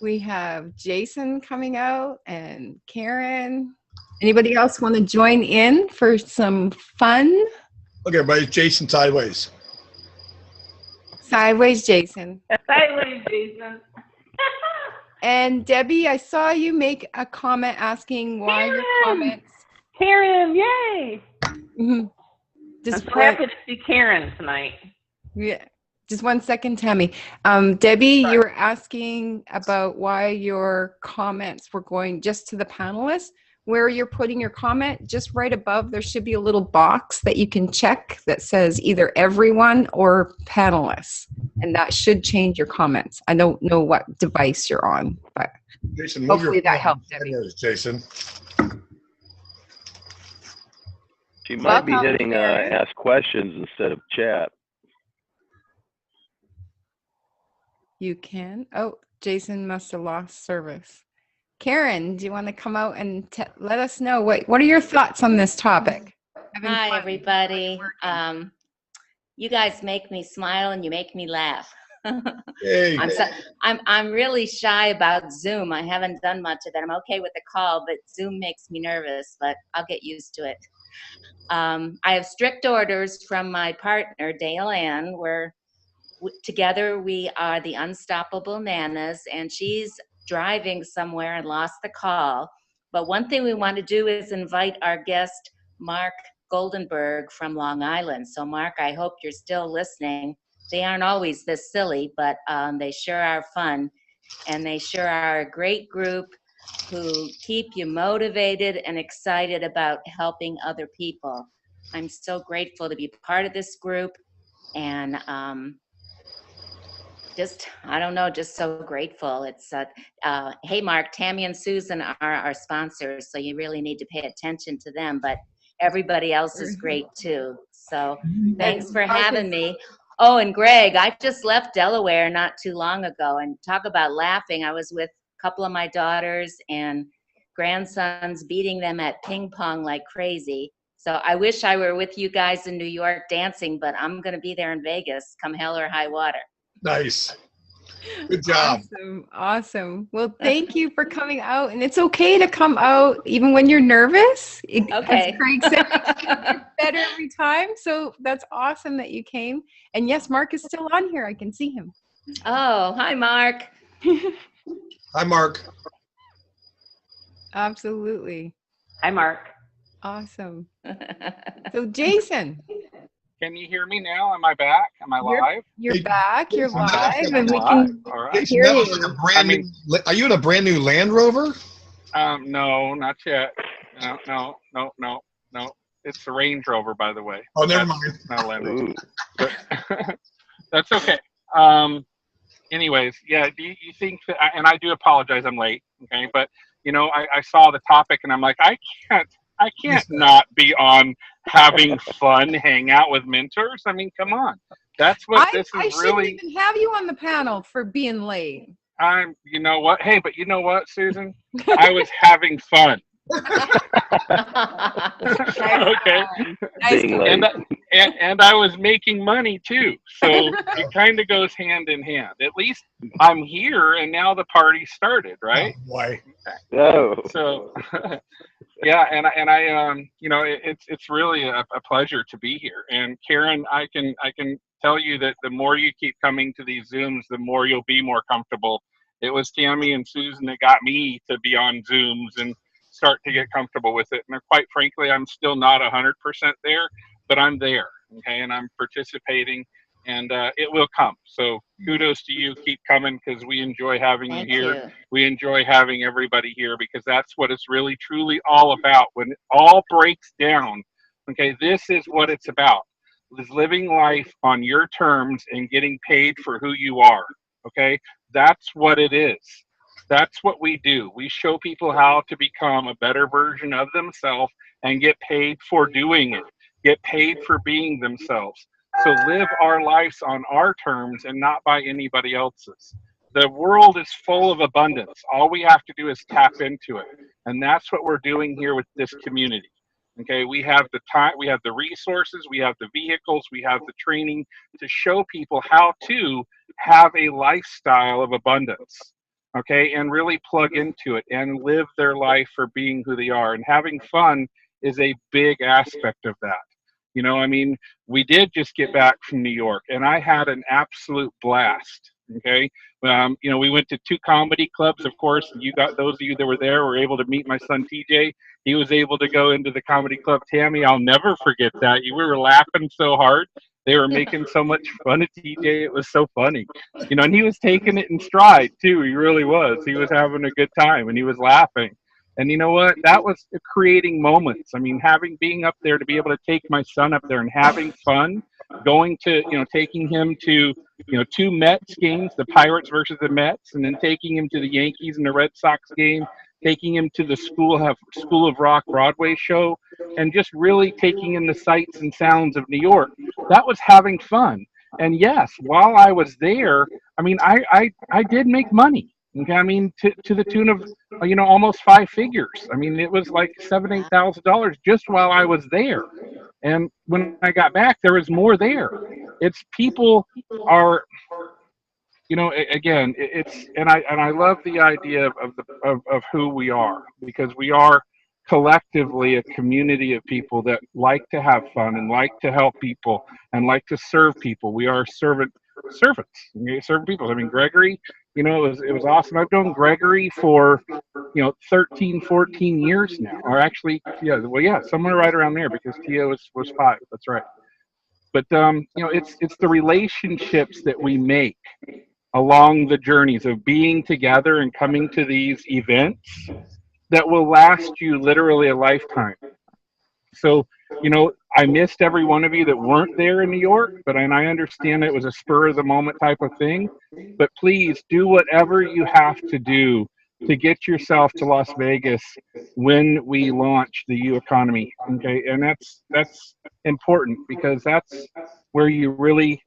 We have Jason coming out and Karen. Anybody else want to join in for some fun? Okay, everybody, Jason sideways. Sideways, Jason. Sideways, Jason. And Debbie, I saw you make a comment asking why your comments. Karen, yay! Mhm. I'm so happy to see Karen tonight. Yeah. Just 1 second, Tammy. Debbie, you were asking about why your comments were going just to the panelists. Where you're putting your comment, just right above, there should be a little box that you can check that says either everyone or panelists. And that should change your comments. I don't know what device you're on, but Jason, hopefully that helped, Debbie. Jason. She might be Welcome, hitting Karen. ask questions instead of chat. You can. Oh, Jason must have lost service. Karen, do you want to come out and let us know what are your thoughts on this topic? Hi, everybody. You guys make me smile and you make me laugh. Hey. I'm really shy about Zoom. I haven't done much of it. I'm okay with the call, but Zoom makes me nervous, but I'll get used to it. I have strict orders from my partner, Dale Ann, where together we are the Unstoppable Nanas, and she's driving somewhere and lost the call. But one thing we want to do is invite our guest Mark Goldenberg from Long Island. So Mark, I hope you're still listening. They aren't always this silly, but they sure are fun. And they sure are a great group who keep you motivated and excited about helping other people. I'm so grateful to be part of this group, and just, I don't know, just so grateful. It's hey Mark, Tammy and Susan are our sponsors, so you really need to pay attention to them, but everybody else is great too. So thanks for having me. Oh, and Greg, I just left Delaware not too long ago, and talk about laughing. I was with a couple of my daughters and grandsons, beating them at ping pong like crazy. So I wish I were with you guys in New York dancing, but I'm going to be there in Vegas come hell or high water. Nice. Good job. Awesome. Awesome. Well, thank you for coming out. And it's okay to come out even when you're nervous. Okay. As Craig said, it's better every time. So that's awesome that you came. And yes, Mark is still on here. I can see him. Oh, hi, Mark. Hi, Mark. Absolutely. Hi, Mark. Awesome. So Jason. Can you hear me now? Am I back? Am I live? You're back. You're I'm live. live. And we All can right. hear That was you. like a brand new, are you in a brand new Land Rover? No, not yet. No. It's the Range Rover, by the way. Oh, never mind. Not a Land Rover. Ooh. But that's okay. Anyways, yeah, do you think that, and I do apologize I'm late, okay, but, you know, I saw the topic and I'm like, I can't not be on having fun, hang out with mentors. I mean, come on. That's what this I is shouldn't really. even have you on the panel for being late. You know what? Hey, but you know what, Susan? I was having fun. Okay. Being late. And I was making money too. So it kind of goes hand in hand. At least I'm here and now the party started, right? Oh, boy. Oh. So yeah, and I you know, it's really a pleasure to be here. And Karen, I can tell you that the more you keep coming to these Zooms, the more you'll be more comfortable. It was Tammy and Susan that got me to be on Zooms and start to get comfortable with it. And quite frankly, I'm still not 100% there, but I'm there, okay, and I'm participating, and it will come. So kudos to you. Keep coming, because we enjoy having Thank you here. you. We enjoy having everybody here, because that's what it's really, truly all about. When it all breaks down, okay, this is what it's about, is living life on your terms and getting paid for who you are, okay? That's what it is. That's what we do. We show people how to become a better version of themselves and get paid for doing it, get paid for being themselves. So live our lives on our terms and not by anybody else's. The world is full of abundance. All we have to do is tap into it. And that's what we're doing here with this community. Okay, we have the time, we have the resources, we have the vehicles, we have the training to show people how to have a lifestyle of abundance. Okay, and really plug into it and live their life for being who they are. And having fun is a big aspect of that. You know, I mean, we did just get back from New York, and I had an absolute blast. Okay, you know, we went to 2 comedy clubs, of course. You got, those of you that were there were able to meet my son TJ. He was able to go into the comedy club. Tammy, I'll never forget that. We were laughing so hard. They were making so much fun of TJ. It was so funny, you know, and he was taking it in stride too. He really was. He was having a good time and he was laughing. And you know what? That was creating moments. I mean, being up there to be able to take my son up there and having fun, going to, you know, taking him to, you know, 2 Mets games, the Pirates versus the Mets, and then taking him to the Yankees and the Red Sox game, taking him to the School of Rock Broadway show, and just really taking in the sights and sounds of New York. That was having fun. And yes, while I was there, I mean, I did make money. Okay, I mean, to the tune of, you know, almost 5 figures. I mean, it was like $7,000-8,000 just while I was there. And when I got back, there was more there. It's people are, you know, again, it's, and I love the idea of who we are, because we are collectively a community of people that like to have fun and like to help people and like to serve people. We are servants. We serve people. I mean, Gregory, you know, it was awesome. I've known Gregory for 13, 14 years now, or actually, yeah, somewhere right around there, because Tia was 5. That's right. But it's the relationships that we make along the journeys of being together and coming to these events that will last you literally a lifetime. So, I missed every one of you that weren't there in New York, and I understand it was a spur of the moment type of thing. But please do whatever you have to do to get yourself to Las Vegas when we launch the U economy. Okay, and that's important, because that's where you really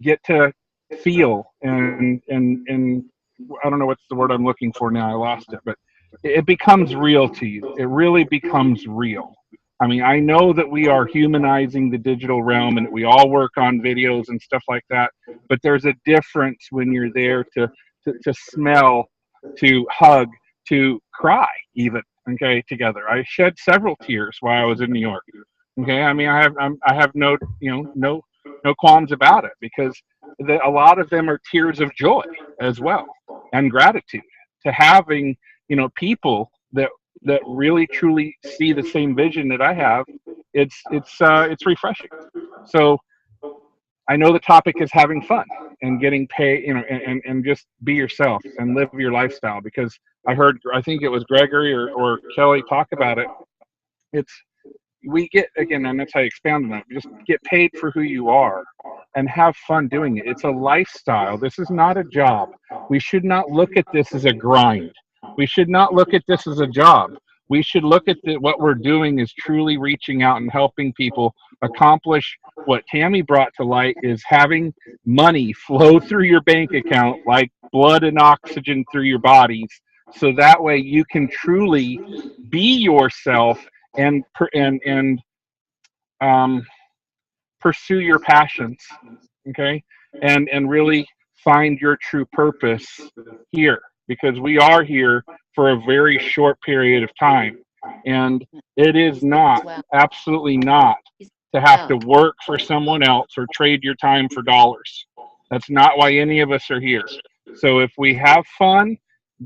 get to feel and I don't know what's the word I'm looking for now. I lost it, but it becomes real to you. It really becomes real. I mean, I know that we are humanizing the digital realm and that we all work on videos and stuff like that, but there's a difference when you're there to smell, to hug, to cry even, okay, together. I shed several tears while I was in New York. Okay, I mean, I have no qualms about it, because a lot of them are tears of joy as well, and gratitude to having people that really truly see the same vision that I have. It's refreshing. So I know the topic is having fun and getting paid, and just be yourself and live your lifestyle, because I think it was Gregory or Kelly talk about it. We get, again, and that's how you expound on it, just get paid for who you are and have fun doing it. It's a lifestyle. This is not a job. We should not look at this as a grind. We should not look at this as a job. We should look at what we're doing is truly reaching out and helping people accomplish what Tammy brought to light, is having money flow through your bank account like blood and oxygen through your bodies, so that way you can truly be yourself and pursue your passions, okay, and really find your true purpose here, because we are here for a very short period of time, and it is not, absolutely not, to have to work for someone else or trade your time for dollars. That's not why any of us are here. So if we have fun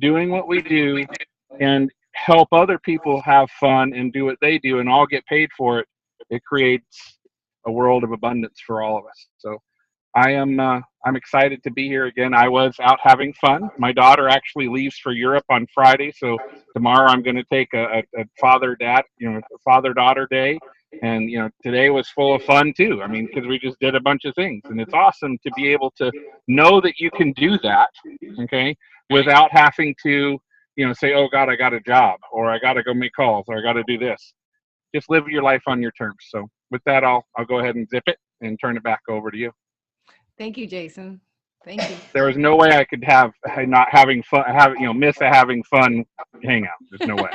doing what we do and help other people have fun and do what they do and all get paid for it, it creates a world of abundance for all of us. So I'm excited to be here again. I was out having fun. My daughter actually leaves for Europe on Friday, so tomorrow I'm going to take a father-daughter day. And today was full of fun too. I mean, because we just did a bunch of things, and it's awesome to be able to know that you can do that, okay, without having to say, oh God, I got a job, or I got to go make calls, or I got to do this. Just live your life on your terms. So with that, I'll go ahead and zip it and turn it back over to you. Thank you, Jason. Thank you. There was no way I could not having fun, miss a having fun hangout. There's no way.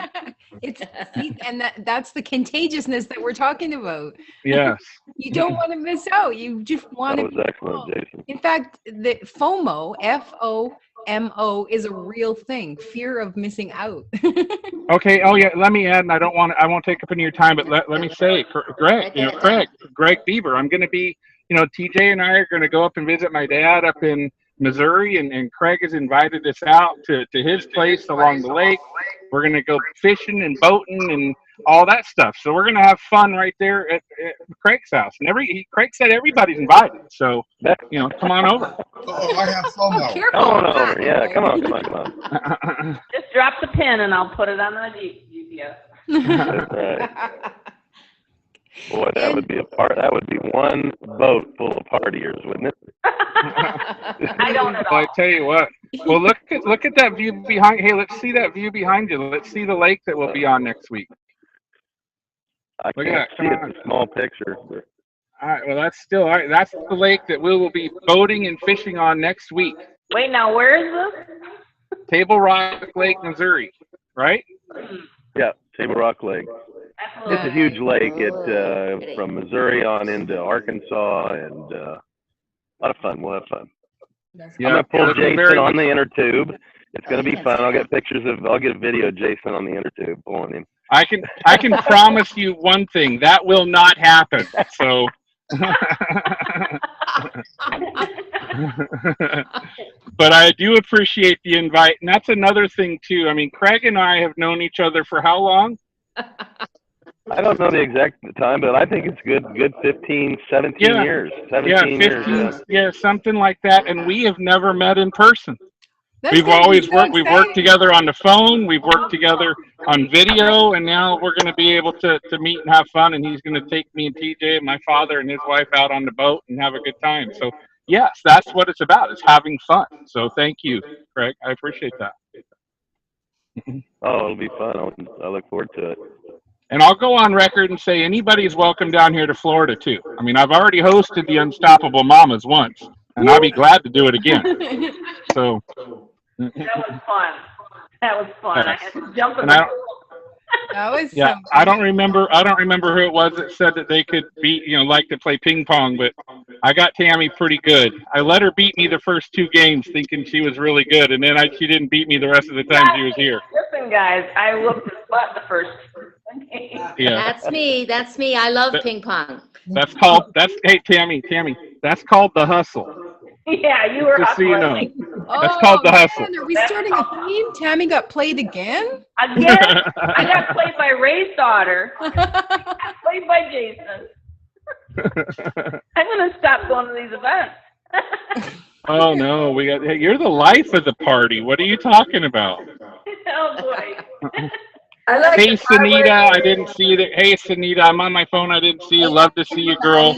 And that's the contagiousness that we're talking about. Yes. You don't want to miss out. You just want to. That was excellent, Jason. In fact, the FOMO, FOMO, is a real thing. Fear of missing out. Okay. Oh yeah. Let me add, and I won't take up any of your time, but let me say, Greg Bieber, I'm going to be. TJ and I are going to go up and visit my dad up in Missouri, and Craig has invited us out to his place along the lake. We're going to go fishing and boating and all that stuff. So we're going to have fun right there at Craig's house. And Craig said everybody's invited. So, come on over. Oh, I have FOMO. Come on over. Yeah, come on. Just drop the pin and I'll put it on the GPS. That's right. Boy, that would be one boat full of partiers, wouldn't it? I don't at all. I tell you what. Well, look at that view behind. Hey, let's see that view behind you. Let's see the lake that we'll be on next week. I can't see it. It's a small picture. But... All right. Well, that's the lake that we will be boating and fishing on next week. Wait, now where is this? Table Rock Lake, Missouri, right? Yeah, Table Rock Lake. It's a huge lake. From Missouri on into Arkansas, and a lot of fun. We'll have fun. Yeah, I'm gonna pull Jason on the inner tube. It's gonna be fun. I'll get a video of Jason on the inner tube pulling him. I can promise you one thing, that will not happen. So But I do appreciate the invite, and that's another thing too. I mean, Craig and I have known each other for how long? I don't know the exact time, but I think it's good 15, 17 Yeah, years. yeah, 17 years, 15, yeah. yeah, something like that. And we have never met in person. That's We've going to be always so worked. We've worked exciting. together on the phone. We've worked together on video, and now we're going to be able to meet and have fun. And he's going to take me and TJ and my father and his wife out on the boat and have a good time. So yes, that's what it's about. It's having fun. So thank you, Craig. I appreciate that. Oh, it'll be fun. I look forward to it. And I'll go on record and say anybody's welcome down here to Florida too. I mean, I've already hosted the Unstoppable Mamas once, and I'll be glad to do it again. So. That was fun. That was fun. I had to jump in And the I don't, pool. That was yeah, some I don't remember who it was that said that they could beat, like to play ping pong, but I got Tammy pretty good. I let her beat me the first 2 games thinking she was really good, and then she didn't beat me the rest of the time she was here. Listen, guys, I whooped his butt the first game. Yeah. That's me. I love ping pong. Hey, Tammy, that's called the hustle. Yeah, you were Just so you know. hustling. That's called the hustle. Man, are we starting a theme? Tammy got played again? Again, I got played by Ray's daughter. I got played by Jason. I'm going to stop going to these events. Oh no, hey, you're the life of the party. What are you talking about? Oh, boy. I like Hey, the part where Sunita, I didn't see you. Hey, Sunita, I'm on my phone. I didn't see you. Love to see you, girl.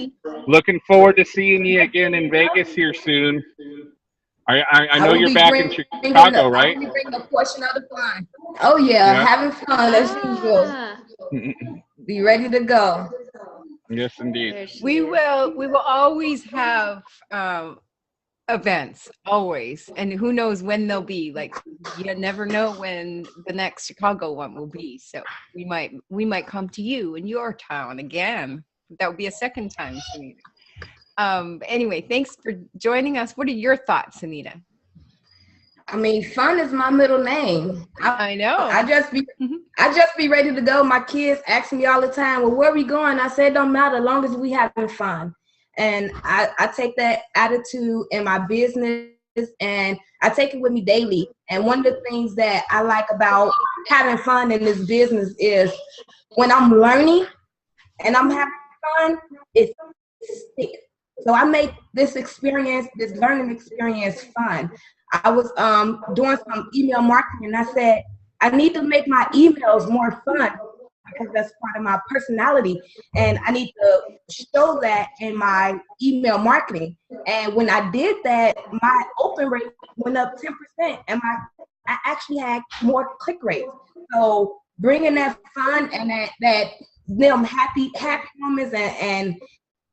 Looking forward to seeing you again in Vegas here soon. I know you're back in Chicago, right? I will be bringing a portion of the fun. Oh yeah, having fun as usual. Be ready to go. Yes, indeed. We will always have events, always, and who knows when they'll be. Like, you never know when the next Chicago one will be, so we might come to you in your town again. That would be a second time, Sunita. Anyway, thanks for joining us. What are your thoughts, Anita? I mean, fun is my middle name. I know. I just be ready to go. My kids ask me all the time, well, where are we going? I say it don't matter as long as we having fun. And I take that attitude in my business, and I take it with me daily. And one of the things that I like about having fun in this business is when I'm learning and I'm having fun, it's stick. So I make this learning experience fun. I was doing some email marketing, and I said, I need to make my emails more fun because that's part of my personality, and I need to show that in my email marketing. And when I did that, my open rate went up 10%, and I actually had more click rates. So bringing that fun and that them happy moments and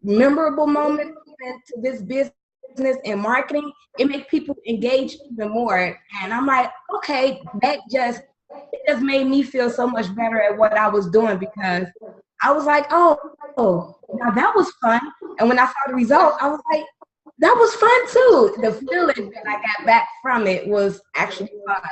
memorable moments into this business and marketing, it makes people engage even more. And I'm like, okay, it just made me feel so much better at what I was doing, because I was like, oh, now that was fun. And when I saw the result, I was like, that was fun too. The feeling that I got back from it was actually fun.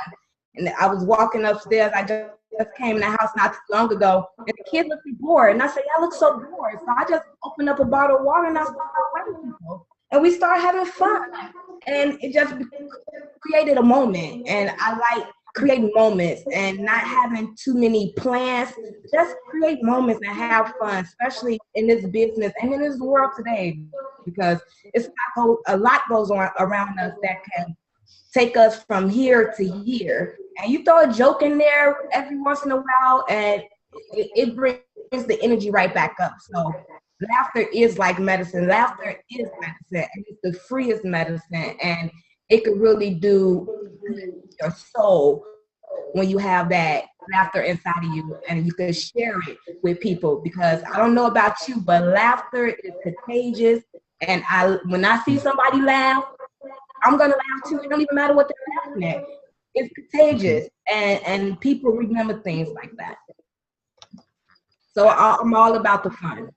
And I was walking upstairs. I just came in the house not too long ago, and the kid looked bored. And I said, I look so bored. So I just opened up a bottle of water and I started waiting people. And we started having fun. And it just created a moment. And I like creating moments and not having too many plans. Just create moments and have fun, especially in this business and in this world today, because a lot goes on around us that can take us from here to here. And you throw a joke in there every once in a while, and it brings the energy right back up. So laughter is like medicine. Laughter is medicine, and it's the freest medicine. And it could really do your soul when you have that laughter inside of you, and you can share it with people. Because I don't know about you, but laughter is contagious. And when I see somebody laugh, I'm gonna laugh too. It don't even matter what they're laughing at. It's contagious, and people remember things like that. So I'm all about the fun.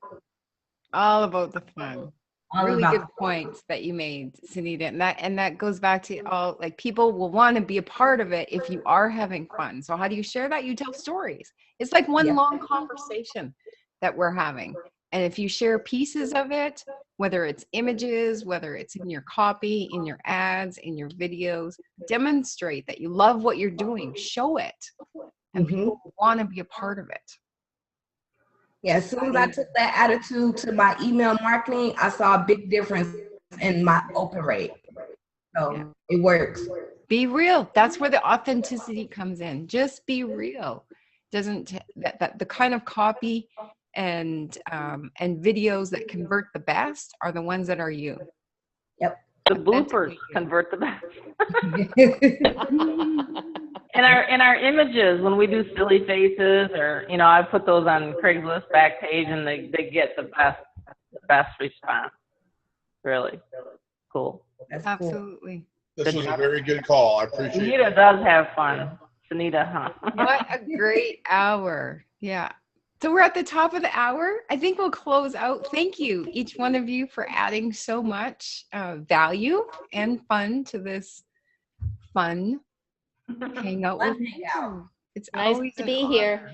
All about the fun. Really about good points that you made, Sunita, and that goes back to all, like, people will want to be a part of it if you are having fun. So how do you share that? You tell stories. It's like one long conversation that we're having. And if you share pieces of it, whether it's images, whether it's in your copy, in your ads, in your videos, demonstrate that you love what you're doing. Show it. And people want to be a part of it. Yeah, as soon as I took that attitude to my email marketing, I saw a big difference in my open rate. So it works. Be real. That's where the authenticity comes in. Just be real. Doesn't that the kind of copy and videos that convert the best are the ones that are you. Yep. The bloopers convert the best. And our images, when we do silly faces, or I put those on Craigslist back page, and they get the best response. Really cool. That's absolutely. Cool. This was a very good call. I appreciate it. Sunita does have fun. Sunita, huh? What a great hour. Yeah. So we're at the top of the hour. I think we'll close out. Thank you, each one of you, for adding so much value and fun to this fun hangout with me. It's Nice always to an be honor. here.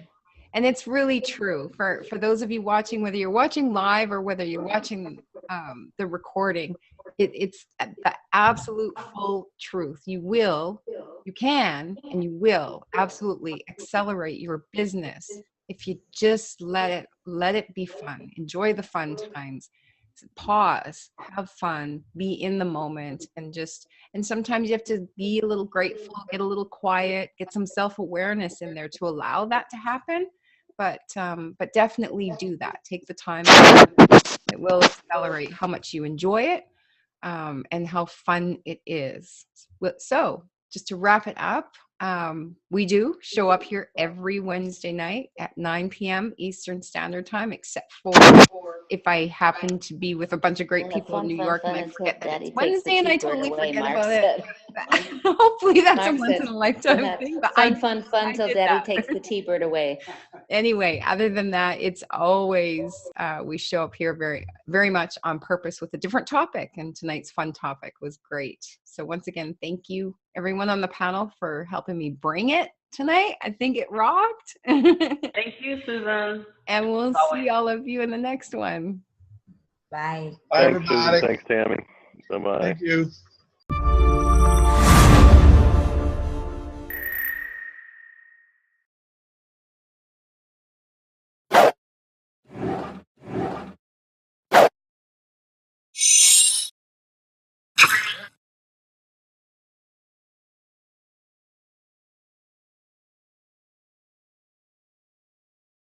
And it's really true for those of you watching, whether you're watching live or whether you're watching the recording, it's the absolute full truth. You can, and you will absolutely accelerate your business if you just let it be fun. Enjoy the fun times. Pause, have fun, be in the moment, and sometimes you have to be a little grateful, get a little quiet, get some self-awareness in there to allow that to happen. But definitely do that. Take the time. It will accelerate how much you enjoy it, and how fun it is. So just to wrap it up, we do show up here every Wednesday night at 9 p.m. Eastern Standard Time, except for if I happen to be with a bunch of great people in New York and I forget that it's Wednesday and I totally forget about it. Hopefully that's a once in a lifetime thing. But fun till Daddy takes the T-bird away. Anyway, other than that, it's always we show up here very, very much on purpose with a different topic, and tonight's fun topic was great. So once again, thank you everyone on the panel for helping me bring it tonight. I think it rocked. Thank you, Susan. And we'll see all of you in the next one. Bye. Bye, Thanks, everybody. Susan. Thanks, Tammy. Bye-bye. Thank you.